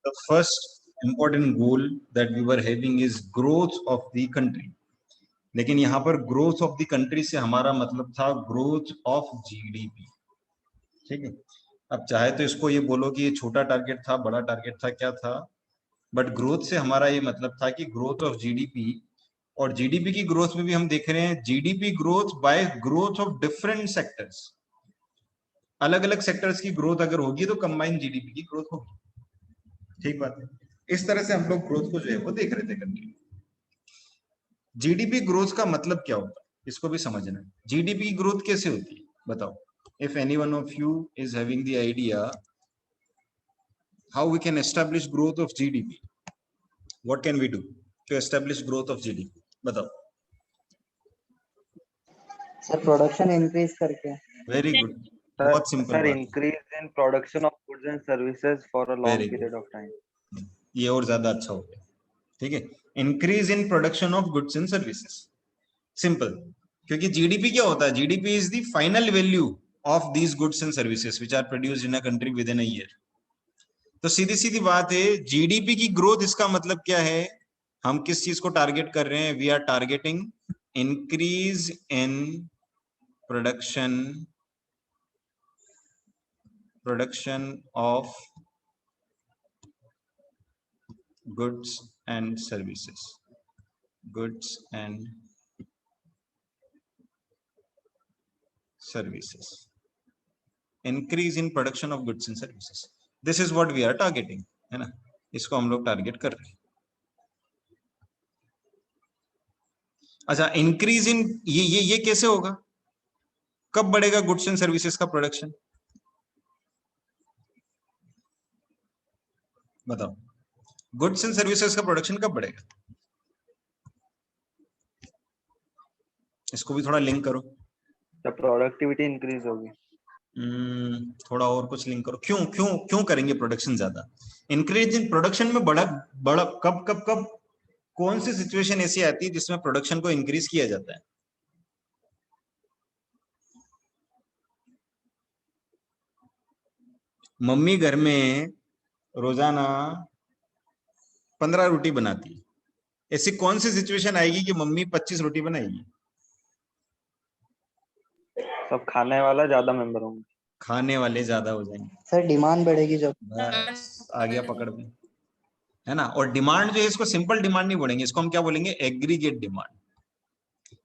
the first important goal that we were having is growth of the country. लेकिन यहाँ पर growth of the country से हमारा मतलब था ग्रोथ ऑफ जीडीपी। ठीक है, अब चाहे तो इसको ये बोलो कि ये छोटा टारगेट था, बड़ा टारगेट था, क्या था, बट ग्रोथ से हमारा ये मतलब था कि ग्रोथ ऑफ जीडीपी। और जीडीपी की ग्रोथ में भी हम देख रहे हैं GDP growth by growth of different sectors. अलग अलग सेक्टर्स की ग्रोथ अगर होगी तो कंबाइन जीडीपी की ग्रोथ होगी। ठीक बात है, इस तरह से हम लोग ग्रोथ को जो है वो देख रहे थे कंटिन्यू। जीडीपी ग्रोथ का मतलब क्या होता है इसको भी समझना है। जीडीपी की ग्रोथ कैसे होती है बताओ। If any one of you is having the idea how we can establish growth of GDP, what can we do to establish growth of GDP, बताओ। सर प्रोडक्शन इंक्रीज करके। वेरी गुड, बहुत simple sir बात। Increase in production of goods and services for a long period of time. ये और ज्यादा अच्छा हो गया। ठीक है, increase in production of goods and services, simple. क्योंकि जीडीपी क्या होता है, GDP is the final value of these goods and services which are produced in a country within a year. तो सीधी सीधी बात है, जीडीपी की ग्रोथ इसका मतलब क्या है, हम किस चीज को टारगेट कर रहे हैं, we are targeting increase in production of goods and services, goods and services, increase in production of goods and services, this is what we are targeting, है ना, इसको हम लोग टारगेट कर रहे हैं। अच्छा, इंक्रीज इन ये कैसे होगा, कब बढ़ेगा गुड्स एंड सर्विसेज का प्रोडक्शन, बताओ। गुड्स एंड सर्विसेज का प्रोडक्शन कब बढ़ेगा, इसको भी थोड़ा लिंक करो। जब प्रोडक्टिविटी इंक्रीज होगी। थोड़ा और कुछ लिंक करो। क्यों क्यों क्यों करेंगे प्रोडक्शन ज्यादा, इंक्रीज इन प्रोडक्शन में बड़ा बड़ा कब कब कब कौन सी सिचुएशन ऐसी आती है जिसमें प्रोडक्शन को इंक्रीज किया जाता है। मम्मी घर में रोजाना 15 रोटी बनाती है, ऐसी कौन सी सिचुएशन आएगी कि मम्मी 25 रोटी बनाएगी। सब खाने वाला ज्यादा मेंबर होंगे, खाने वाले ज्यादा हो जाएंगे सर डिमांड बढ़ेगी जब। बस आ गया पकड़ में, है ना। और डिमांड जो है इसको सिंपल डिमांड नहीं बोलेंगे, इसको हम क्या बोलेंगे, एग्रीगेट डिमांड।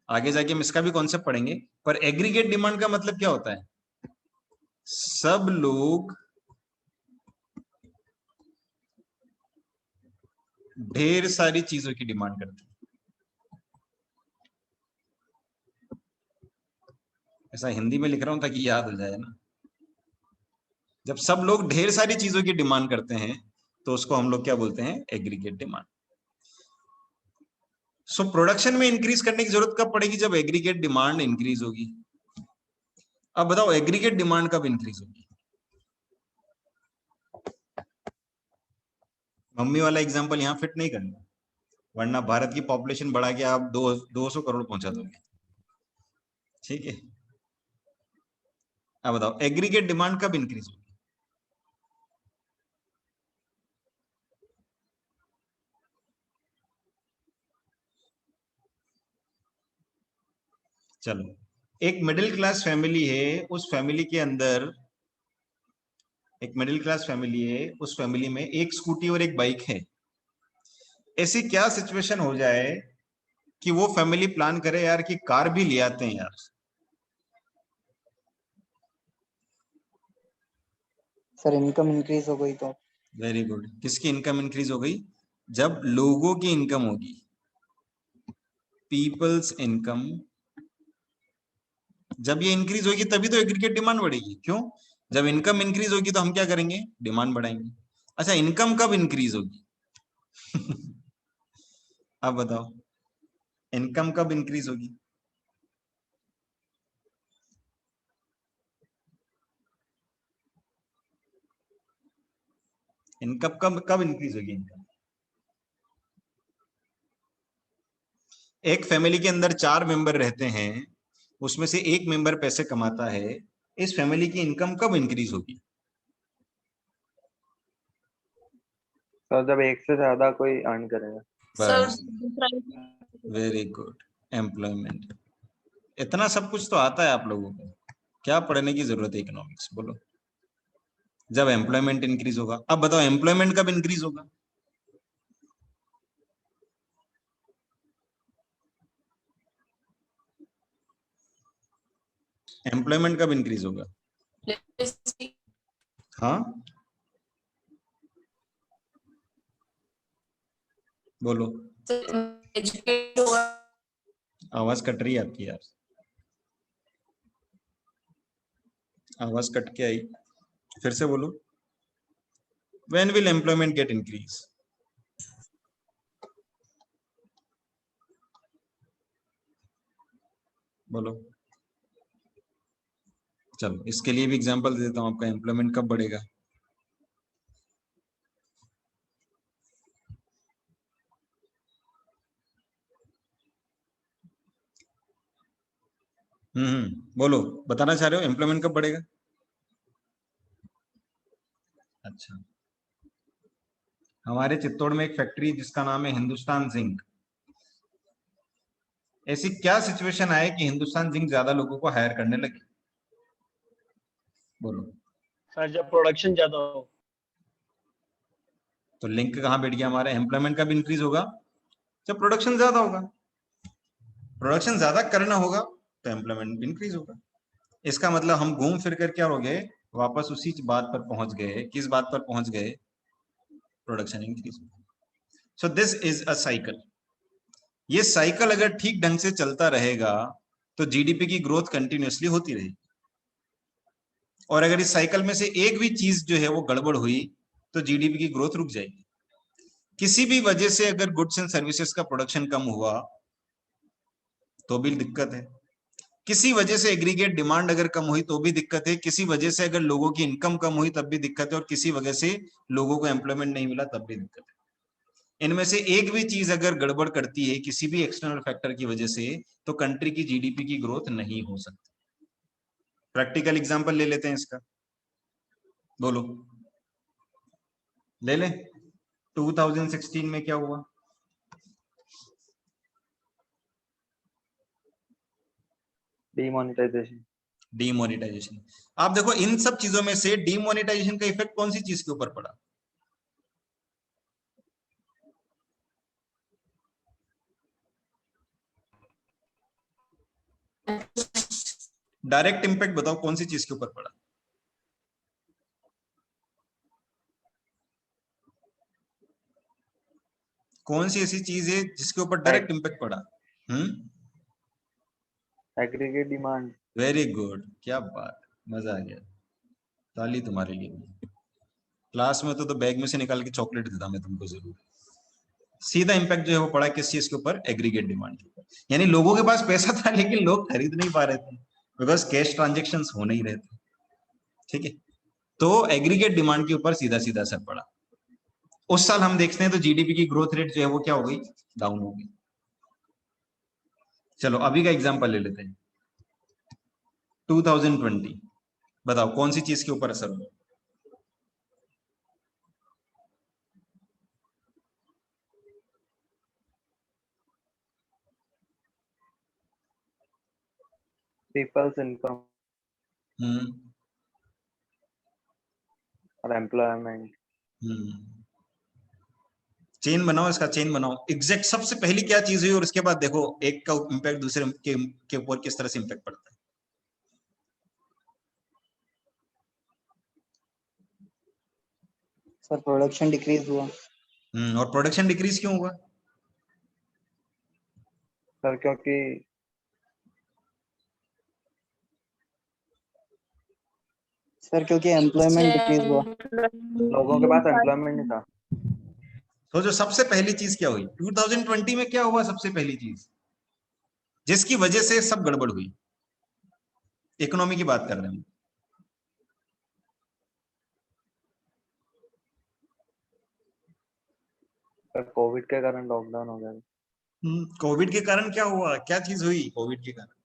आगे जाके हम इसका भी कॉन्सेप्ट पढ़ेंगे, पर एग्रीगेट डिमांड का मतलब क्या होता है, सब लोग ढेर सारी चीजों की डिमांड करते हैं। ऐसा हिंदी में लिख रहा हूं ताकि याद हो जाए ना। जब सब लोग ढेर सारी चीजों की डिमांड करते हैं तो उसको हम लोग क्या बोलते हैं, एग्रीगेट डिमांड। सो प्रोडक्शन में इंक्रीज करने की जरूरत कब पड़ेगी, जब एग्रीगेट डिमांड इंक्रीज होगी। अब बताओ एग्रीगेट डिमांड कब इंक्रीज होगी। मम्मी वाला एग्जांपल यहां फिट नहीं करना, वरना भारत की पॉपुलेशन बढ़ा के आप 200 करोड़ पहुंचा दोगे। ठीक है, अब बताओ एग्रीगेट डिमांड कब इंक्रीज होगी। चलो, एक मिडिल क्लास फैमिली है, उस फैमिली के अंदर एक मिडिल क्लास फैमिली है, उस फैमिली में एक स्कूटी और एक बाइक है। ऐसी क्या सिचुएशन हो जाए कि वो फैमिली प्लान करे यार कि कार भी ले आते हैं यार। सर इनकम इंक्रीज हो गई तो। वेरी गुड, किसकी इनकम इंक्रीज हो गई, जब लोगों की इनकम होगी, पीपल्स इनकम जब ये इंक्रीज होगी तभी तो एग्रीगेट डिमांड बढ़ेगी। क्यों, जब इनकम इंक्रीज होगी तो हम क्या करेंगे, डिमांड बढ़ाएंगे। अच्छा, इनकम कब इंक्रीज होगी अब बताओ, इनकम कब इंक्रीज होगी। इनकम कब कब इंक्रीज होगी इनकम। एक फैमिली के अंदर 4 मेंबर रहते हैं, उसमें से एक मेंबर पैसे कमाता है, इस फैमिली की इनकम कब इंक्रीज होगी। तो जब एक से ज्यादा कोई अर्न करेगा। सर बस दूसरा वेरी गुड, एम्प्लॉयमेंट। इतना सब कुछ तो आता है आप लोगों को, क्या पढ़ने की जरूरत है इकोनॉमिक्स, बोलो। जब एम्प्लॉयमेंट इंक्रीज होगा, अब बताओ एम्प्लॉयमेंट कब इंक्रीज होगा? एम्प्लॉयमेंट कब इंक्रीज होगा? हाँ बोलो, एजुकेट होगा। आवाज कट रही है आपकी यार, आवाज कट के आई, फिर से बोलो। When will employment get increase? बोलो। चलो इसके लिए भी एग्जांपल दे देता हूं, आपका एम्प्लॉयमेंट कब बढ़ेगा? बोलो, बताना चाह रहे हो एम्प्लॉयमेंट कब बढ़ेगा? अच्छा, हमारे चित्तौड़ में एक फैक्ट्री जिसका नाम है हिंदुस्तान जिंक। ऐसी क्या सिचुएशन आए कि हिंदुस्तान जिंक ज्यादा लोगों को हायर करने लगे? बोलो। सर जब प्रोडक्शन ज्यादा हो। तो लिंक कहां बैठ गया हमारा? एम्प्लॉयमेंट कब इंक्रीज होगा? जब प्रोडक्शन ज्यादा होगा। प्रोडक्शन ज्यादा करना होगा तो एम्प्लॉयमेंट इंक्रीज होगा। इसका मतलब हम घूम फिर कर क्या हो गए, वापस उसी बात पर पहुंच गए। किस बात पर पहुंच गए? Production increase. So this is a cycle. ये साइकिल अगर ठीक ढंग से चलता रहेगा तो जीडीपी की ग्रोथ कंटिन्यूअसली होती रहेगी। और अगर इस साइकिल में से एक भी चीज जो है वो गड़बड़ हुई तो जीडीपी की ग्रोथ रुक जाएगी। किसी भी वजह से अगर गुड्स एंड सर्विसेज का प्रोडक्शन कम हुआ तो भी दिक्कत है। किसी वजह से एग्रीगेट डिमांड अगर कम हुई तो भी दिक्कत है। किसी वजह से अगर लोगों की इनकम कम हुई तब भी दिक्कत है। और किसी वजह से लोगों को एम्प्लॉयमेंट नहीं मिला तब भी दिक्कत है। इनमें से एक भी चीज अगर गड़बड़ करती है किसी भी एक्सटर्नल फैक्टर की वजह से तो कंट्री की जीडीपी की ग्रोथ नहीं हो सकती। प्रैक्टिकल एग्जांपल ले लेते हैं इसका, बोलो ले ले। 2016 में क्या हुआ? डीमोनेटाइजेशन। डीमोनेटाइजेशन। आप देखो इन सब चीजों में से डीमोनेटाइजेशन का इफेक्ट कौन सी चीज के ऊपर पड़ा? डायरेक्ट इंपैक्ट बताओ कौन सी चीज के ऊपर पड़ा? कौन सी ऐसी चीज है जिसके ऊपर डायरेक्ट इंपैक्ट पड़ा? Aggregate demand. वेरी गुड, क्या बात, मजा आ गया, ताली तुम्हारे लिए। क्लास में तो बैग में से निकाल के चॉकलेट देता मैं तुमको जरूर। सीधा इंपैक्ट जो है वो पड़ा किस चीज के ऊपर? एग्रीगेट डिमांड के ऊपर। यानी लोगों के पास पैसा था लेकिन लोग खरीद नहीं पा रहे थे, बिकॉज कैश ट्रांजेक्शन हो नहीं रहे थे। ठीक है, तो एग्रीगेट डिमांड के ऊपर सीधा सीधा असर पड़ा। उस साल हम देखते हैं तो जीडीपी की ग्रोथ रेट जो है वो क्या हो गई? डाउन हो गई। चलो अभी का एग्जांपल ले लेते हैं, 2020। बताओ कौन सी चीज के ऊपर असर हुआ? पीपल्स इनकम और एम्प्लॉयमेंट। चेन बनाओ, इसका चेन बनाओ। एग्जैक्ट सबसे पहली क्या चीज हुई और उसके बाद देखो एक का इंपैक्ट दूसरे के ऊपर किस तरह से इंपैक्ट पड़ता है। सर प्रोडक्शन डिक्रीज हुआ। और प्रोडक्शन डिक्रीज क्यों हुआ? सर क्योंकि एम्प्लॉयमेंट डिक्रीज हुआ। लोगों के पास एम्प्लॉयमेंट नहीं था। तो जो सबसे पहली चीज क्या हुई 2020 में? क्या हुआ सबसे पहली चीज जिसकी वजह से सब गड़बड़ हुई? इकोनॉमी की बात कर रहे हैं। सर कोविड के कारण लॉकडाउन हो गया। कोविड के कारण क्या हुआ? क्या चीज हुई कोविड के कारण?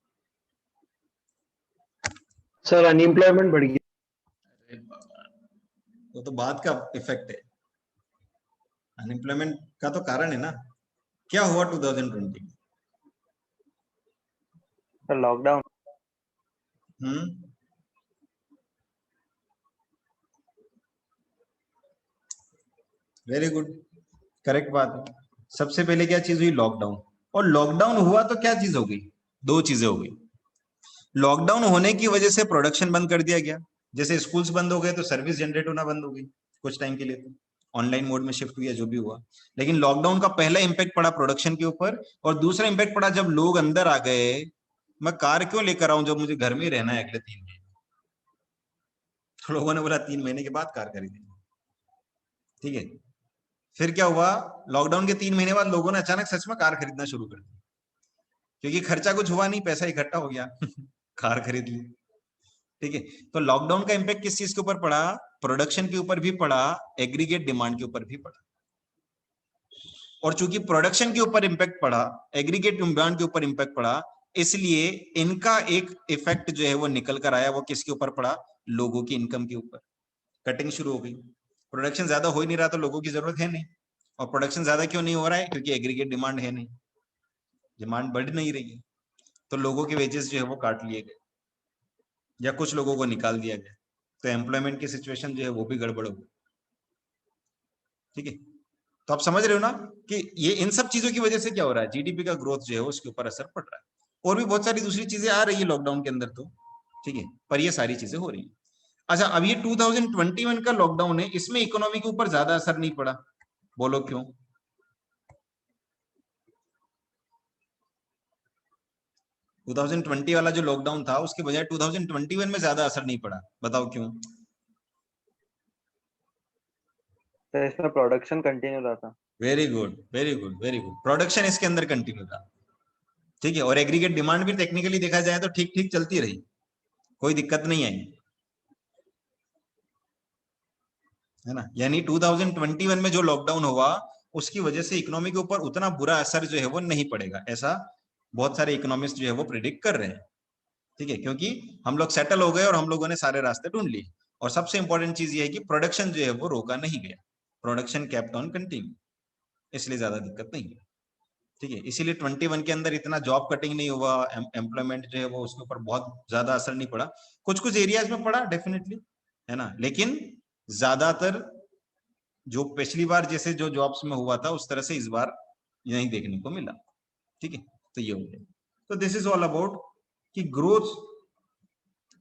सर अनएम्प्लॉयमेंट बढ़ गया। अरे बाबा, वो तो बात का इफेक्ट है। अनएम्प्लॉयमेंट का तो कारण है ना। क्या हुआ 2020? The lockdown. Very good, correct बात है। सबसे पहले क्या चीज हुई? लॉकडाउन। और लॉकडाउन हुआ तो क्या चीज हो गई? दो चीजें हो गई। लॉकडाउन होने की वजह से प्रोडक्शन बंद कर दिया गया, जैसे स्कूल्स बंद हो गए तो सर्विस जनरेट होना बंद हो गई कुछ टाइम के लिए, तो ऑनलाइन मोड में शिफ्ट हुआ जो भी हुआ। लेकिन लॉकडाउन का पहला इंपैक्ट पड़ा प्रोडक्शन के ऊपर, और दूसरा इंपैक्ट पड़ा जब लोग अंदर आ गए। मैं कार क्यों लेकर आऊं जब मुझे घर में ही रहना है अगले 3 महीने? तो लोगों ने बोला 3 महीने के बाद कार खरीदेंगे। ठीक है, फिर क्या हुआ? लॉकडाउन के 3 महीने बाद लोगों ने अचानक सच में कार खरीदना शुरू कर दिया, क्योंकि खर्चा कुछ हुआ नहीं, पैसा इकट्ठा हो गया कार खरीद ली। ठीक है, तो लॉकडाउन का इंपैक्ट किस चीज के ऊपर पड़ा? प्रोडक्शन के ऊपर भी पड़ा, एग्रीगेट डिमांड के ऊपर भी पड़ा। और चूंकि प्रोडक्शन के ऊपर इंपैक्ट पड़ा, एग्रीगेट डिमांड के ऊपर इंपैक्ट पड़ा, इसलिए इनका एक इफेक्ट जो है वो निकल कर आया। वो किसके ऊपर पड़ा? लोगों की इनकम के ऊपर। कटिंग शुरू हो गई, प्रोडक्शन ज्यादा हो ही नहीं रहा तो लोगों की जरूरत है नहीं। और प्रोडक्शन ज्यादा क्यों नहीं हो रहा है? क्योंकि एग्रीगेट डिमांड है नहीं, डिमांड बढ़ नहीं रही है। तो लोगों के वेजेस जो है वो काट लिए गए, या कुछ लोगों को निकाल दिया गया। तो एम्प्लॉयमेंट की सिचुएशन जो है वो भी गड़बड़ हो गई। ठीक है, तो आप समझ रहे हो ना कि ये इन सब चीजों की वजह से क्या हो रहा है? जीडीपी का ग्रोथ जो है उसके ऊपर असर पड़ रहा है। और भी बहुत सारी दूसरी चीजें आ रही है लॉकडाउन के अंदर तो, ठीक है, पर ये सारी चीजें हो रही है। अच्छा, अब ये 2021 का लॉकडाउन है, इसमें इकोनॉमी के ऊपर ज्यादा असर नहीं पड़ा। बोलो क्यों? टू 2020 वाला जो लॉकडाउन था उसके बजाय 2021 में ज्यादा असर नहीं पड़ा। बताओ क्यों? तो इसमें प्रोडक्शन कंटिन्यू रहा था। Very good, very good, very good. Production इसके अंदर कंटिन्यू था। ठीक है, और एग्रीगेट डिमांड भी टेक्निकली देखा जाए तो ठीक ठीक चलती रही, कोई दिक्कत नहीं आई, है ना। यानी 2021 में जो लॉकडाउन हुआ उसकी वजह से इकोनॉमी के ऊपर उतना बुरा असर जो है वो नहीं पड़ेगा, ऐसा बहुत सारे इकोनॉमिस्ट जो है वो प्रिडिक्ट कर रहे हैं। ठीक है, क्योंकि हम लोग सेटल हो गए और हम लोगों ने सारे रास्ते ढूंढ लिए। और सबसे इंपॉर्टेंट चीज ये है कि प्रोडक्शन जो है वो रोका नहीं गया, प्रोडक्शन केप्ट ऑन कंटिन्यू, इसलिए ज्यादा दिक्कत नहीं है। ठीक है, इसीलिए 21 के अंदर इतना जॉब कटिंग नहीं हुआ, एम्प्लॉयमेंट जो है वो उसके ऊपर बहुत ज्यादा असर नहीं पड़ा। कुछ कुछ एरियाज में पड़ा डेफिनेटली, है ना, लेकिन ज्यादातर जो पिछली बार जैसे जो जॉब्स में हुआ था उस तरह से इस बार नहीं देखने को मिला। ठीक है, तो ये हो गया। तो दिस इज ऑल अबाउट कि ग्रोथ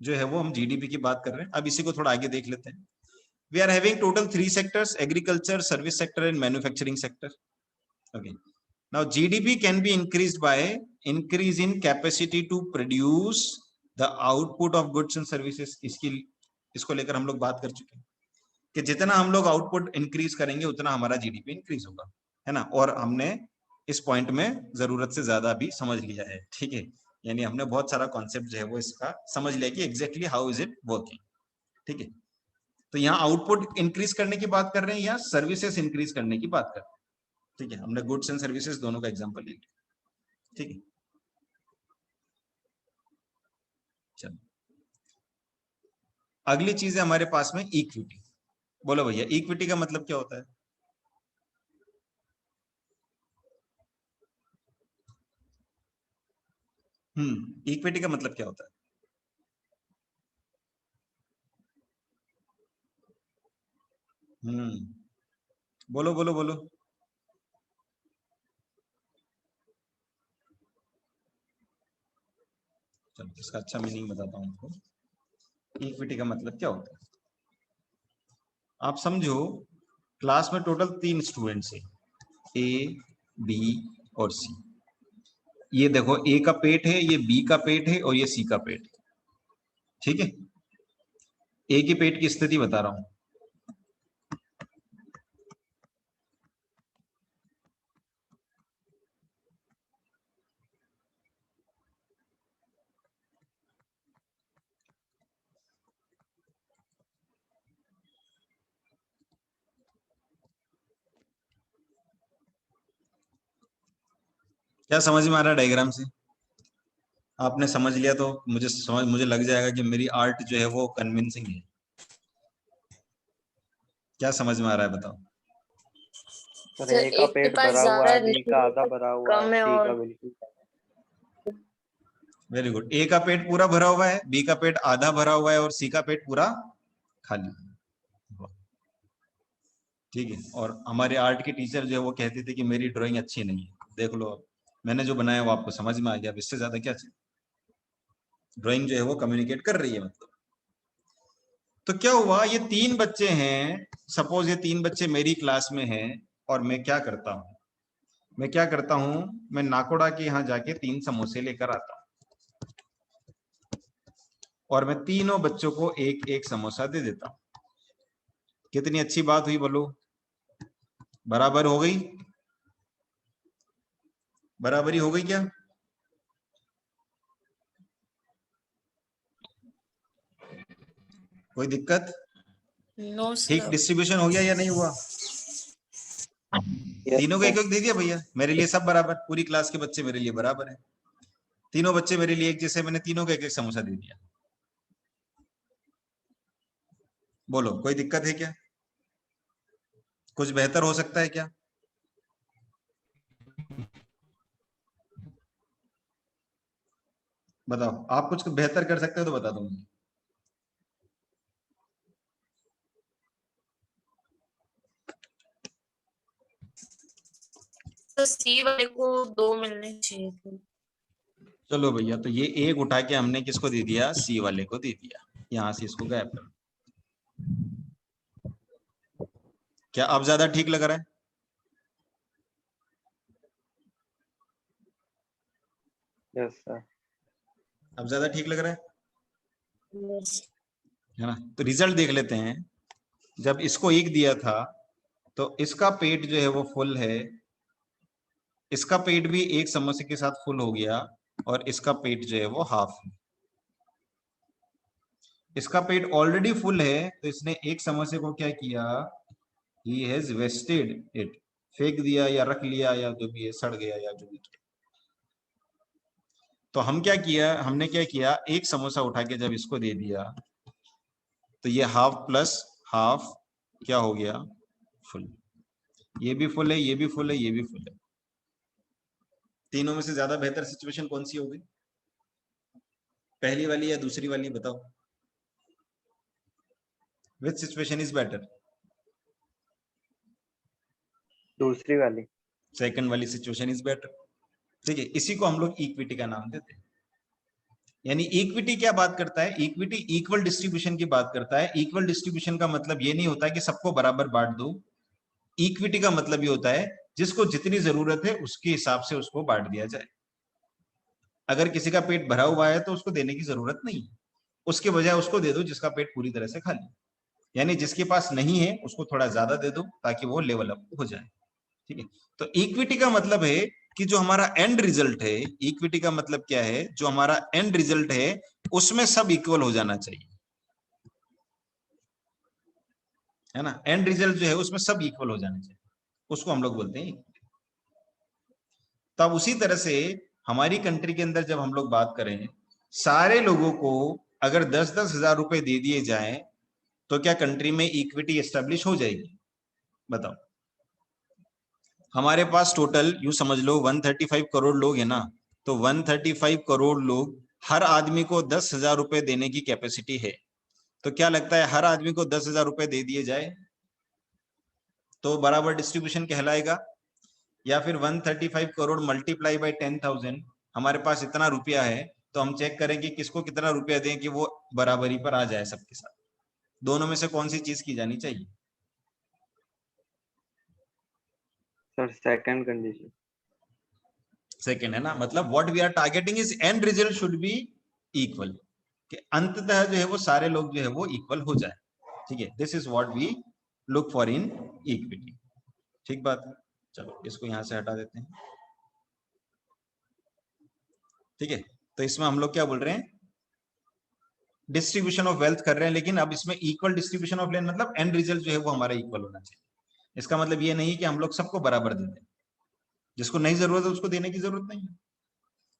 जो है वो हम जीडीपी की बात कर रहे हैं। अब इसी को थोड़ा आगे देख लेते हैं। We are having total 3 sectors: agriculture, service sector and manufacturing sector. Okay, now GDP can be increased by increase in capacity to produce the output of goods and services। इसको लेकर हम लोग बात कर चुके हैं कि जितना हम लोग आउटपुट इंक्रीज करेंगे उतना हमारा जीडीपी इंक्रीज होगा, है ना। और हमने इस पॉइंट में जरूरत से ज्यादा भी समझ लिया है। ठीक है, यानी हमने बहुत सारा कॉन्सेप्ट जो है वो इसका समझ लिया कि exactly how is it working. ठीक है, तो यहाँ आउटपुट इंक्रीज करने की बात कर रहे हैं या सर्विसेज इंक्रीज करने की बात कर रहे हैं? ठीक है, हमने गुड्स एंड सर्विसेज दोनों का एग्जांपल ले लिया। ठीक है, चलो अगली चीज है हमारे पास में इक्विटी। बोलो भैया, इक्विटी का मतलब क्या होता है? इक्विटी का मतलब क्या होता है? बोलो बोलो बोलो। चलो इसका अच्छा मीनिंग बताता हूं आपको। इक्विटी का मतलब क्या होता है? आप समझो, क्लास में टोटल 3 स्टूडेंट्स है, ए, बी और सी। ये देखो, ए का पेट है, ये बी का पेट है और ये सी का पेट है। ठीक है, ए के पेट की स्थिति बता रहा हूं। क्या समझ में आ रहा है डायग्राम से? आपने समझ लिया तो मुझे लग जाएगा कि मेरी आर्ट जो है वो कन्विंसिंग है। क्या समझ में आ रहा है बताओ? सर सर, ए का एक के पेट पास भरा हुआ ज्यादा है, बी का नहीं, आधा भरा हुआ है, कम है सी का और बिल्कुल वेरी गुड। ए का पेट पूरा भरा हुआ है, बी का पेट आधा भरा हुआ है और सी का पेट पूरा खाली है। ठीक है। और हमारे आर्ट के टीचर जो है वो कहते थे कि मेरी ड्राइंग अच्छी नहीं है। देख लो अब मैंने जो बनाया वो आपको समझ में आ गया। अब इससे ज्यादा क्या चाहिए? ड्राइंग जो है वो कम्युनिकेट कर रही है मतलब। तो क्या हुआ, ये 3 बच्चे हैं, सपोज ये 3 बच्चे मेरी क्लास में हैं और मैं क्या करता हूं, मैं नाकोड़ा के यहाँ जाके 3 समोसे लेकर आता हूं और मैं तीनों बच्चों को एक एक समोसा दे देता हूं। कितनी अच्छी बात हुई बोलो? बराबर हो गई? बराबरी हो गई क्या? कोई दिक्कत? नो ठीक सर। डिस्ट्रीब्यूशन हो गया या नहीं हुआ? यस तीनों को एक सर। एक दे दिया भैया, मेरे लिए सब बराबर, पूरी क्लास के बच्चे मेरे लिए बराबर है। तीनों बच्चे मेरे लिए एक जैसे, मैंने तीनों को एक एक समोसा दे दिया। बोलो कोई दिक्कत है क्या? कुछ बेहतर हो सकता है क्या? बताओ, आप कुछ बेहतर कर सकते हो तो बता दो मुझे। तो सी वाले को 2 मिलने चाहिए थे। चलो भैया, तो ये एक उठा के हमने किसको दे दिया? सी वाले को दे दिया। यहां से इसको गायब कर। क्या अब ज्यादा ठीक लग रहा है? Yes sir. अब ज्यादा ठीक लग रहा Yes. है ना? तो रिजल्ट देख लेते हैं। जब इसको एक दिया था तो इसका पेट जो है वो फुल है, इसका पेट भी एक समोसे के साथ फुल हो गया और इसका पेट जो है वो हाफ है। इसका पेट ऑलरेडी फुल है तो इसने एक समोसे को क्या किया? ही हैज वेस्टेड इट, फेंक दिया या रख लिया या जो भी है, सड़ गया या जो भी किया। तो हमने क्या किया, एक समोसा उठा के जब इसको दे दिया तो ये हाफ प्लस हाफ क्या हो गया? फुल। ये भी फुल है, ये भी फुल है, ये भी फुल है। तीनों में से ज्यादा बेहतर सिचुएशन कौन सी होगी? पहली वाली या दूसरी वाली? बताओ, विच सिचुएशन इज बेटर? दूसरी वाली। सेकंड वाली सिचुएशन इज बेटर। ठीक है, इसी को हम लोग इक्विटी का नाम देते हैं। यानी इक्विटी क्या बात करता है? इक्विटी इक्वल डिस्ट्रीब्यूशन की बात करता है। इक्वल डिस्ट्रीब्यूशन का मतलब ये नहीं होता कि सबको बराबर बांट दो। इक्विटी का मतलब ये होता है जिसको जितनी जरूरत है उसके हिसाब से उसको बांट दिया जाए। अगर किसी का पेट भरा हुआ है तो उसको देने की जरूरत नहीं, उसके बजाय उसको दे दो जिसका पेट पूरी तरह से खाली। यानी जिसके पास नहीं है उसको थोड़ा ज्यादा दे दो ताकि वो लेवल अप हो जाए। ठीक है। तो इक्विटी का मतलब है कि जो हमारा एंड रिजल्ट है, इक्विटी का मतलब क्या है? जो हमारा एंड रिजल्ट है उसमें सब इक्वल हो जाना चाहिए, है ना? एंड रिजल्ट जो है उसमें सब इक्वल हो जाना चाहिए, उसको हम लोग बोलते हैं। तब उसी तरह से हमारी कंट्री के अंदर जब हम लोग बात करें, सारे लोगों को अगर 10-10 हजार रुपए दे दिए जाएं तो क्या कंट्री में इक्विटी एस्टेब्लिश हो जाएगी? बताओ। हमारे पास टोटल यूं समझ लो 135 करोड़ लोग हैं ना, तो 135 करोड़ लोग, हर आदमी को 10,000 रुपए देने की कैपेसिटी है। तो क्या लगता है हर आदमी को 10,000 रुपए दे दिए जाए तो बराबर डिस्ट्रीब्यूशन कहलाएगा? या फिर 135 करोड़ मल्टीप्लाई बाय 10,000, हमारे पास इतना रुपया है तो हम चेक करें कि किसको कितना रुपया दें कि वो बराबरी पर आ जाए सबके साथ। दोनों में से कौन सी चीज की जानी चाहिए? Sir second condition. सेकंड, है ना? मतलब what we are targeting is end result should be equal, कि अंततः जो है वो सारे लोग जो है वो इक्वल हो जाए। ठीक है, this is what we look for in equity. ठीक बात है। चलो इसको यहां से हटा देते हैं। ठीक है, तो इसमें हम लोग क्या बोल रहे हैं? डिस्ट्रीब्यूशन ऑफ वेल्थ कर रहे हैं, लेकिन अब इसमें इक्वल डिस्ट्रीब्यूशन ऑफ वेल्थ मतलब एंड रिजल्ट जो है वो हमारा इक्वल होना चाहिए। इसका मतलब ये नहीं कि हम लोग सबको बराबर दे दें, जिसको नहीं जरूरत है उसको देने की जरूरत नहीं है।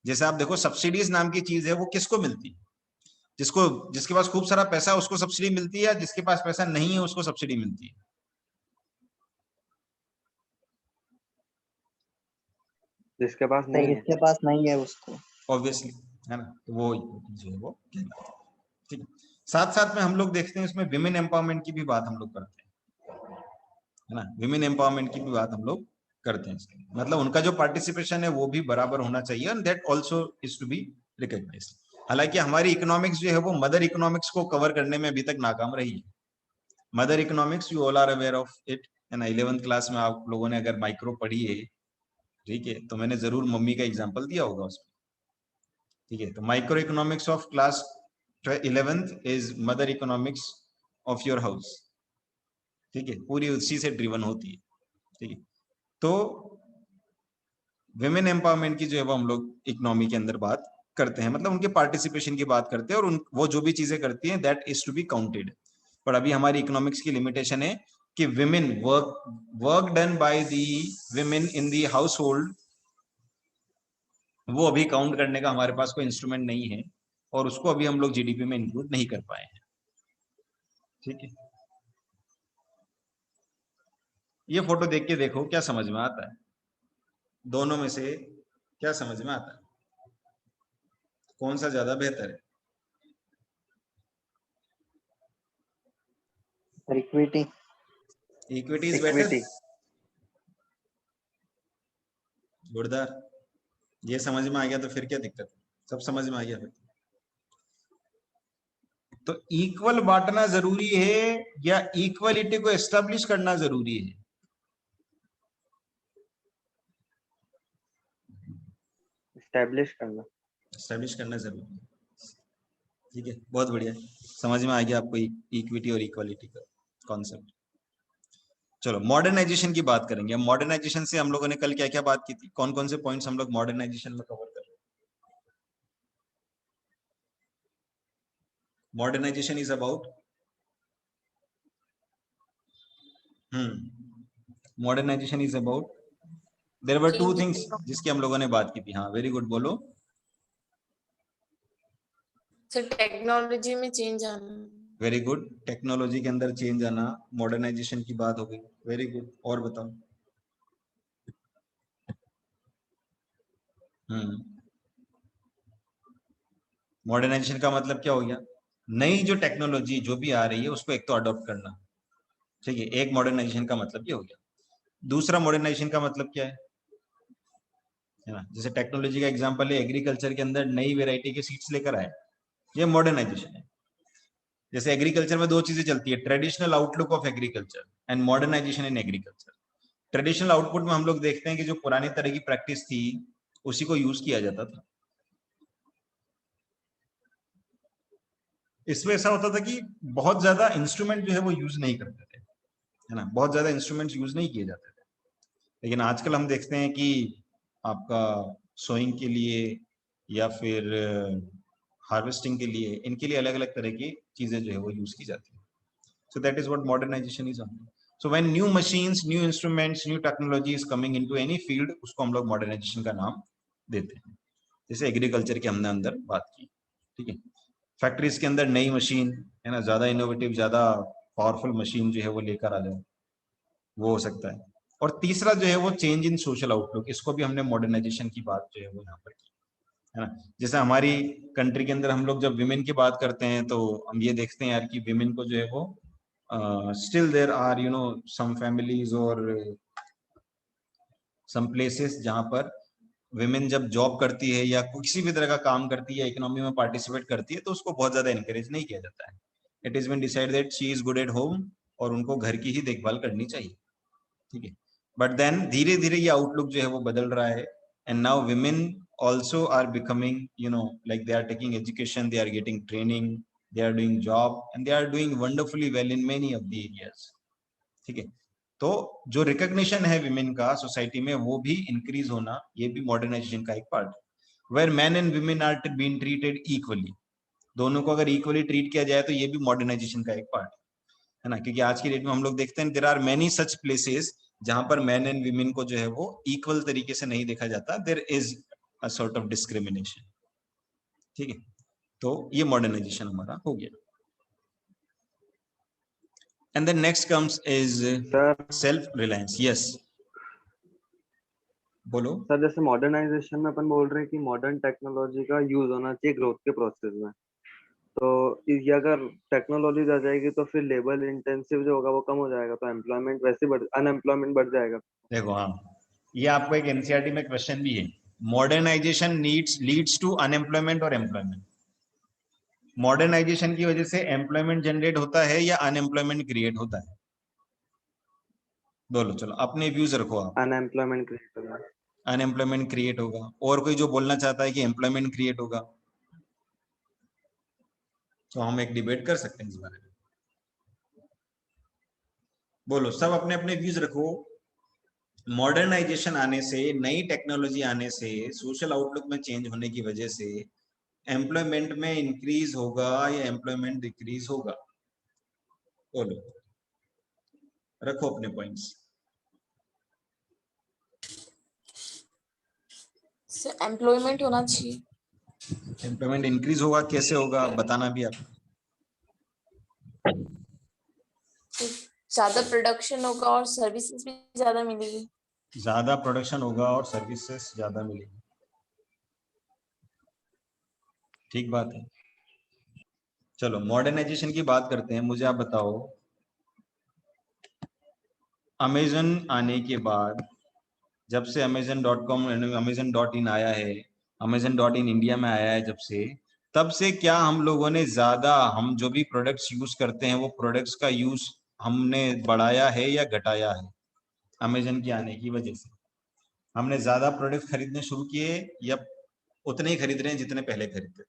जैसे आप देखो, सब्सिडीज नाम की चीज है, वो किसको मिलती है? जिसको, जिसके पास खूब सारा पैसा है उसको सब्सिडी मिलती है, या जिसके पास पैसा नहीं है उसको सब्सिडी मिलती है? जिसके पास सर नहीं है। जिसके पास नहीं है उसको। ऑब्वियसली, है ना, तो वो जो है वो कहलाता है। ठीक है, साथ साथ में हम लोग देखते हैं इसमें विमेन एम्पावरमेंट की भी बात हम लोग करते हैं, है ना, विमेन एम्पावरमेंट की भी बात हम लोग करते हैं इसमें। मतलब उनका जो पार्टिसिपेशन है वो भी बराबर होना चाहिए, and that also is to be recognised. हालांकि हमारी इकोनॉमिक्स जो है वो मदर इकोनॉमिक्स को कवर करने में अभी तक नाकाम रही है। Mother economics you all are aware of it, है ना, 11th क्लास में आप लोगों ने अगर माइक्रो पढ़ी है, ठीक है, तो मैंने जरूर मम्मी का एग्जाम्पल दिया होगा उसमें। ठीक है, तो micro economics of class 11th is mother economics of your house. ठीक है, पूरी उसी से ड्रिवन होती है। ठीक है, तो विमेन एम्पावरमेंट की जो है वो हम लोग इकोनॉमी के अंदर बात करते हैं, मतलब उनके पार्टिसिपेशन की बात करते हैं, और वो जो भी चीजें करती हैं that is to be counted. पर अभी हमारी इकोनॉमिक्स की लिमिटेशन है कि women work done by the women in the household, वो अभी काउंट करने का हमारे पास कोई इंस्ट्रूमेंट नहीं है, और उसको अभी हम लोग जीडीपी में इंक्लूड नहीं कर पाए हैं। ठीक है, ये फोटो देख के देखो क्या समझ में आता है, दोनों में से क्या समझ में आता है, कौन सा ज्यादा बेहतर है? Sir equity. Equity is better. Equity. जोरदार, ये समझ में आ गया तो फिर क्या दिक्कत है, सब समझ में आ गया फिर। तो इक्वल बांटना जरूरी है या इक्वलिटी को एस्टेब्लिश करना जरूरी है? एस्टेब्लिश करना। एस्टेब्लिश करना जरूरी है। ठीक है, बहुत बढ़िया, समझ में आ गया आपको इक्विटी और इक्वालिटी का कॉन्सेप्ट। चलो मॉडर्नाइजेशन की बात करेंगे। अब मॉडर्नाइजेशन से हम लोगों ने कल क्या क्या बात की थी, कौन कौन से पॉइंट्स हम लोग मॉडर्नाइजेशन में कवर कर रहे हैं? Modernisation is about modernisation is about, there were two things जिसकी हम लोगों ने बात की थी। हाँ, वेरी गुड, बोलो। सर टेक्नोलॉजी में चेंज आना। वेरी गुड, टेक्नोलॉजी के अंदर चेंज आना मॉडर्नाइजेशन की बात हो गई। वेरी गुड, और बताओ। मॉडर्नाइजेशन का मतलब क्या हो गया? नई जो टेक्नोलॉजी जो भी आ रही है उसको एक तो अडॉप्ट करना। ठीक है, एक मॉडर्नाइजेशन का मतलब ये हो गया। दूसरा मॉडर्नाइजेशन का मतलब क्या है ना, जैसे टेक्नोलॉजी का एग्जांपल है, एग्रीकल्चर के अंदर नई वैरायटी के सीड्स लेकर आए, ये मॉडर्नाइजेशन है। जैसे एग्रीकल्चर में दो चीजें चलती है, traditional outlook of agriculture and modernisation in agriculture. Traditional output में हम लोग देखते हैं कि जो पुरानी तरह की प्रैक्टिस थी उसी को यूज किया जाता था। इसमें ऐसा होता था कि बहुत ज्यादा इंस्ट्रूमेंट जो है वो यूज नहीं करते थे, है ना, बहुत ज्यादा इंस्ट्रूमेंट्स यूज नहीं किए जाते थे। लेकिन आजकल हम देखते हैं कि आपका सोइंग के लिए या फिर हार्वेस्टिंग के लिए, इनके लिए अलग अलग तरह की चीजें जो है वो यूज की जाती है। So that is what modernisation is on. So when new machines, new instruments, new technology is coming into any field, उसको हम लोग मॉडर्नाइजेशन का नाम देते हैं। जैसे एग्रीकल्चर के हमने अंदर बात की, ठीक है, फैक्ट्रीज के अंदर नई मशीन, है ना, ज्यादा इनोवेटिव, ज्यादा पावरफुल मशीन जो है वो लेकर आ जाए, वो हो सकता है। और तीसरा जो है वो चेंज इन सोशल आउटलुक, इसको भी हमने मॉडर्नाइजेशन की बात जो है वो यहाँ पर की, है ना। जैसे हमारी कंट्री के अंदर हम लोग जब विमेन की बात करते हैं तो हम ये देखते हैं यार कि विमेन को जो है वो still there are you know some families और सम प्लेसेस जहाँ पर विमेन जब जॉब करती है या किसी भी तरह का काम करती है, इकोनॉमी में पार्टिसिपेट करती है, तो उसको बहुत ज्यादा इनकरेज नहीं किया जाता है। It is been decide that she is good at home, और उनको घर की ही देखभाल करनी चाहिए। ठीक है, बट देन धीरे धीरे ये आउटलुक जो है वो बदल रहा है, and now women also are becoming, you know, like they are taking education, they are getting training, they are doing job, and they are doing wonderfully well in many of the areas. ठीक है, तो जो recognition है women का society में वो भी increase होना, ये भी मॉडर्नाइजेशन का एक पार्ट है। Where man and women are being treated equally, दोनों को अगर इक्वली ट्रीट किया जाए तो ये भी मॉडर्नाइजेशन का एक पार्ट है ना। क्योंकि आज की डेट में हम लोग देखते हैं there are many such places जहां पर मैन एंड विमेन को जो है वो इक्वल तरीके से नहीं देखा जाता, there is a sort of discrimination. ठीक है, तो ये मॉडर्नाइजेशन हमारा हो गया। And then next comes is sir self reliance. Yes, बोलो। सर जैसे मॉडर्नाइजेशन में अपन बोल रहे हैं कि मॉडर्न टेक्नोलॉजी का यूज होना चाहिए ग्रोथ के प्रोसेस में, तो ये अगर टेक्नोलॉजी आ जाएगी तो फिर लेबर इंटेंसिव जो होगा वो कम हो जाएगा, तो एम्प्लॉयमेंट वैसे बढ़ अनएम्प्लॉयमेंट बढ़ जाएगा। देखो हाँ, ये आपको एक एनसीईआरटी में क्वेश्चन भी है, मॉडर्नाइजेशन लीड्स टू अनएम्प्लॉयमेंट और एम्प्लॉयमेंट। मॉडर्नाइजेशन की वजह से एम्प्लॉयमेंट जनरेट होता है या अनएम्प्लॉयमेंट क्रिएट होता है? बोलो, चलो अपने व्यूज रखो आप। अनएम्प्लॉयमेंट क्रिएट होगा। अनएम्प्लॉयमेंट क्रिएट होगा। और कोई जो बोलना चाहता है कि एम्प्लॉयमेंट क्रिएट होगा, तो हम एक डिबेट कर सकते हैं इस बारे में। बोलो, सब अपने अपने व्यूज रखो। मॉडर्नाइजेशन आने से, नई टेक्नोलॉजी आने से, सोशल आउटलुक में चेंज होने की वजह से एम्प्लॉयमेंट में इंक्रीज होगा या एम्प्लॉयमेंट डिक्रीज होगा? बोलो, रखो अपने पॉइंट्स। एम्प्लॉयमेंट होना चाहिए। एम्प्लॉयमेंट इंक्रीज होगा, कैसे होगा बताना भी आप। ज्यादा प्रोडक्शन होगा और सर्विसेज भी ज्यादा मिलेगी। ज्यादा प्रोडक्शन होगा और सर्विसेज ज्यादा मिलेगी, ठीक बात है। चलो मॉडर्नाइजेशन की बात करते हैं। मुझे आप बताओ, अमेजन आने के बाद, जब से Amazon.com Amazon.in आया है, Amazon.in इंडिया में आया है जब से, तब से क्या हम लोगों ने ज्यादा, हम जो भी प्रोडक्ट्स यूज करते हैं वो प्रोडक्ट्स का यूज हमने बढ़ाया है या घटाया है? अमेजन के आने की वजह से हमने ज्यादा प्रोडक्ट खरीदने शुरू किए या उतने ही खरीद रहे हैं जितने पहले खरीदते थे?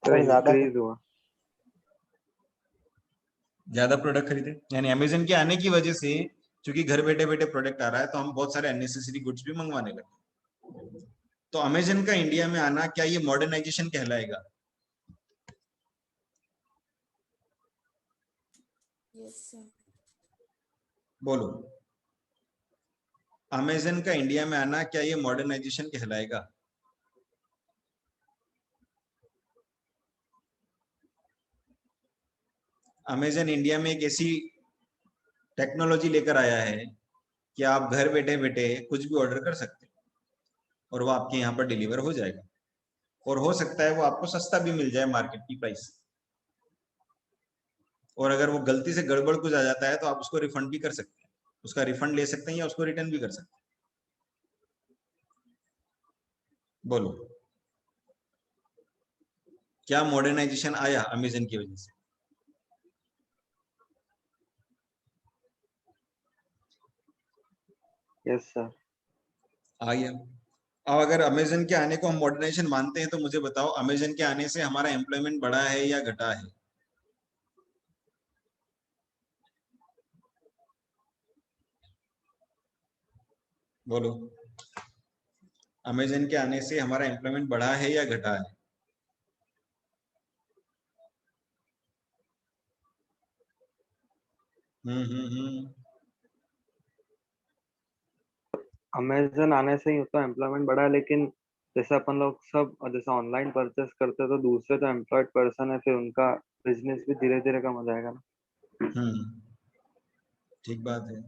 तो सर ज्यादा इंक्रीज हुआ। ज्यादा प्रोडक्ट खरीदे, यानी अमेजन के आने की वजह से, क्योंकि घर बैठे बैठे प्रोडक्ट आ रहा है तो हम बहुत सारे अननेसेसरी गुड्स भी मंगवाने लगे। तो अमेजन का इंडिया में आना, क्या ये मॉडर्नाइजेशन कहलाएगा? Yes sir. बोलो, अमेजन का इंडिया में आना क्या ये मॉडर्नाइजेशन कहलाएगा? अमेजन इंडिया में एक ऐसी टेक्नोलॉजी लेकर आया है कि आप घर बैठे बैठे कुछ भी ऑर्डर कर सकते हैं और वो आपके यहाँ पर डिलीवर हो जाएगा, और हो सकता है वो आपको सस्ता भी मिल जाए मार्केट की प्राइस। और अगर वो गलती से गड़बड़ कुछ आ जाता है तो आप उसको रिफंड भी कर सकते हैं, उसका रिफंड ले सकते हैं या उसको रिटर्न भी कर सकते हैं। बोलो, क्या मॉडर्नाइजेशन आया अमेजन की वजह से? Yes sir. आ गया। अब अगर अमेजन के आने को हम मॉडर्नाइजेशन मानते हैं तो मुझे बताओ, अमेजन के आने से हमारा एम्प्लॉयमेंट बढ़ा है या घटा है? बोलो, अमेजन के आने से हमारा एम्प्लॉयमेंट बढ़ा है या घटा है? हम्म। अमेजन आने से ही तो एम्प्लॉयमेंट बढ़ा है, लेकिन जैसे अपन लोग सब जैसे ऑनलाइन परचेस करते हैं तो दूसरे जो एम्प्लॉयड पर्सन है फिर उनका बिजनेस भी धीरे धीरे कम हो जाएगा ना। ठीक बात है।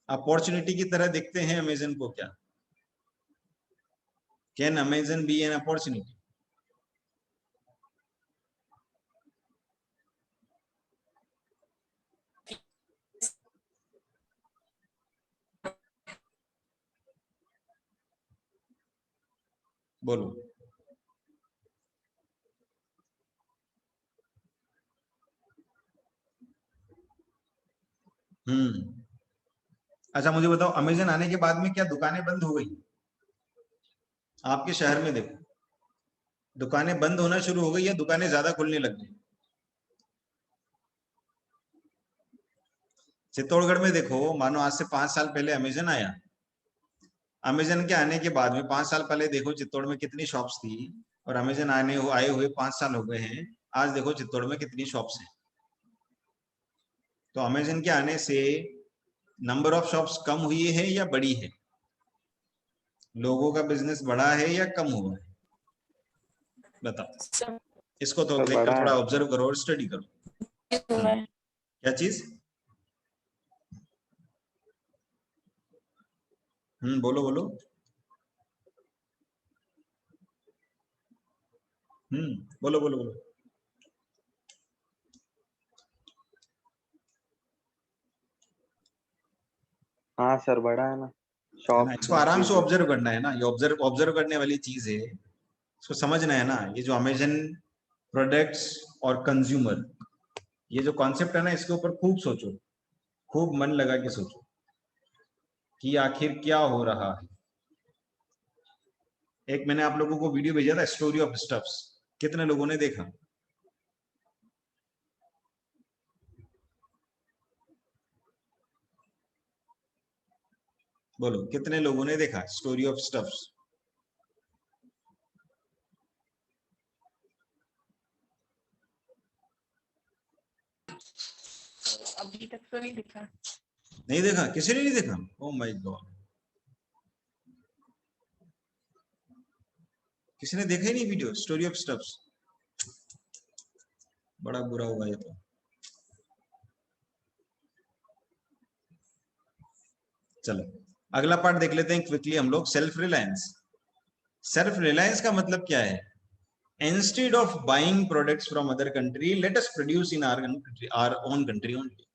अपॉर्चुनिटी की तरह देखते हैं अमेजन को क्या? Can Amazon be an opportunity? बोलो, अच्छा मुझे बताओ, अमेजन आने के बाद में क्या दुकानें बंद हो गई? आपके शहर में देखो, दुकानें बंद होना शुरू हो गई या दुकानें ज्यादा खुलने लग गई? चित्तौड़गढ़ में देखो, मानो आज से 5 साल पहले अमेजन आया, अमेजन के आने के बाद में 5 साल पहले देखो चित्तौड़ में कितनी शॉप्स थी, और अमेजन आए हुए 5 साल हो गए हैं, आज देखो चित्तौड़ में कितनी शॉप्स हैं। तो अमेजन के आने से नंबर ऑफ शॉप्स कम हुई है या बढ़ी है? लोगों का बिजनेस बढ़ा है या कम हुआ है? बताओ, इसको तो सर देखकर बढ़ा थोड़ा है। ऑब्जर्व करो और स्टडी करो। क्या चीज? बोलो बोलो। बोलो बोलो बोलो। हाँ सर, बड़ा है ना, है शॉप ना, इसको आराम से चीजें। ऑब्जर्व करना है ना, ये ऑब्जर्व ऑब्जर्व करने वाली चीज है, इसको समझना है ना। ये जो अमेजन प्रोडक्ट्स और कंज्यूमर, ये जो कॉन्सेप्ट है ना, इसके ऊपर खूब सोचो, खूब मन लगा के सोचो कि आखिर क्या हो रहा है। एक मैंने आप लोगों को वीडियो भेजा था, स्टोरी ऑफ स्टफ्स, कितने लोगों ने देखा? बोलो कितने लोगों ने देखा स्टोरी ऑफ स्टफ्स? अभी तक तो नहीं दिखा। नहीं देखा? किसी ने नहीं देखा? ओह माय गॉड, किसी ने देखा ही नहीं वीडियो स्टोरी ऑफ स्टफ्स? बड़ा बुरा हुआ ये तो। चलो अगला पार्ट देख लेते हैं क्विकली हम लोग, सेल्फ रिलायंस। सेल्फ रिलायंस का मतलब क्या है? Instead of buying products from other country, let us produce in our own country only.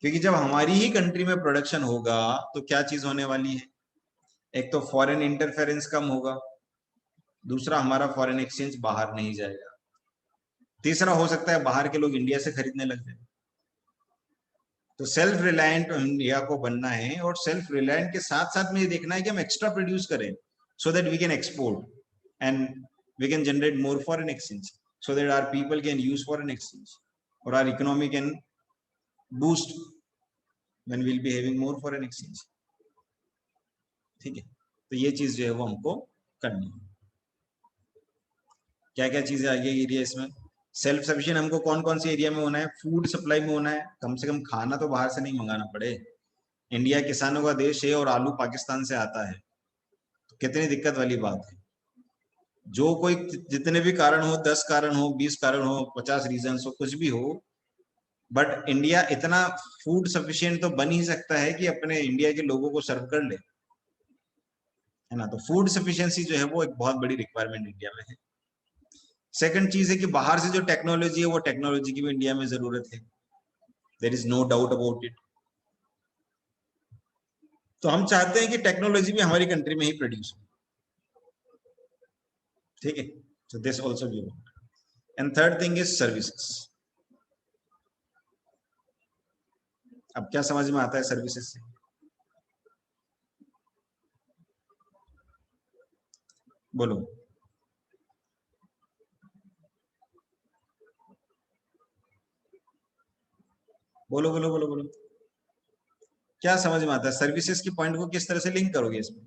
क्योंकि जब हमारी ही कंट्री में प्रोडक्शन होगा तो क्या चीज होने वाली है? एक तो फॉरेन इंटरफेरेंस कम होगा, दूसरा हमारा फॉरेन एक्सचेंज बाहर नहीं जाएगा, तीसरा हो सकता है बाहर के लोग इंडिया से खरीदने लग जाए। तो सेल्फ रिलायंट इंडिया को बनना है, और सेल्फ रिलायंट के साथ साथ में ये देखना है कि हम एक्स्ट्रा प्रोड्यूस करें, so that we can export and we can generate more foreign exchange, so that our people can use foreign exchange, और our economy can boost when we will be having more foreign exchange. ठीक है, तो ये चीज जो है वो हमको करनी है। क्या क्या चीजें आ गई एरिया इसमें? सेल्फ सफिशिएंट हमको कौन कौन से एरिया में होना है? फूड सप्लाई में होना है, कम से कम खाना तो बाहर से नहीं मंगाना पड़े। इंडिया किसानों का देश है और आलू पाकिस्तान से आता है, तो कितनी दिक्कत वाली बात है। जो कोई जितने भी कारण हो, 10 कारण हो, 20 कारण हो, 50 रीजन हो, कुछ भी हो, बट इंडिया इतना फूड सफिशिएंट तो बन ही सकता है कि अपने इंडिया के लोगों को सर्व कर ले, है ना। तो फूड सफिशिएंसी जो है वो एक बहुत बड़ी रिक्वायरमेंट इंडिया में है। सेकंड चीज है कि बाहर से जो टेक्नोलॉजी है, वो टेक्नोलॉजी की भी इंडिया में जरूरत है, there is no doubt about it. तो हम चाहते हैं कि टेक्नोलॉजी भी हमारी कंट्री में ही प्रोड्यूस हो, ठीक है। So this also we want. And third thing is services. अब क्या समझ में आता है सर्विसेज से? बोलो बोलो बोलो बोलो बोलो, क्या समझ में आता है? सर्विसेज की पॉइंट को किस तरह से लिंक करोगे इसमें?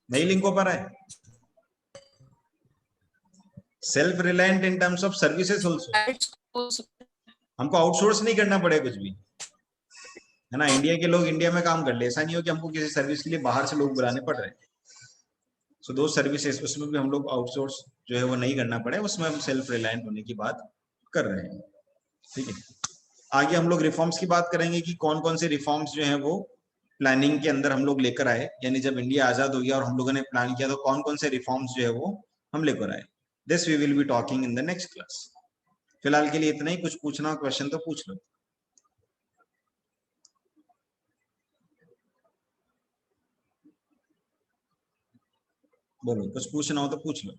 नहीं लिंक हो पा रहा है? Self reliant in terms of services also, हमको आउटसोर्स नहीं करना पड़े कुछ भी, है ना। इंडिया के लोग इंडिया में काम कर ले, ऐसा नहीं हो कि हमको किसी सर्विस के लिए बाहर से लोग बुलाने पड़ रहे हैं। सो दो सर्विसेज, उसमें भी हम लोग आउटसोर्स जो है वो नहीं करना पड़े, उसमें हम सेल्फ रिलायंट होने की बात कर रहे हैं, ठीक है। आगे हम लोग रिफॉर्म्स की बात करेंगे कि कौन कौन से रिफॉर्म्स जो है वो प्लानिंग के अंदर हम लोग लेकर आए, यानी जब इंडिया आजाद हो गया और हम लोगों ने प्लान किया तो कौन कौन से रिफॉर्म्स जो है वो हम लेकर आए। This we will be talking in the next class. फिलहाल के लिए इतना ही, कुछ पूछना हो क्वेश्चन तो पूछ लो। बोलो, कुछ पूछना हो तो पूछ लो।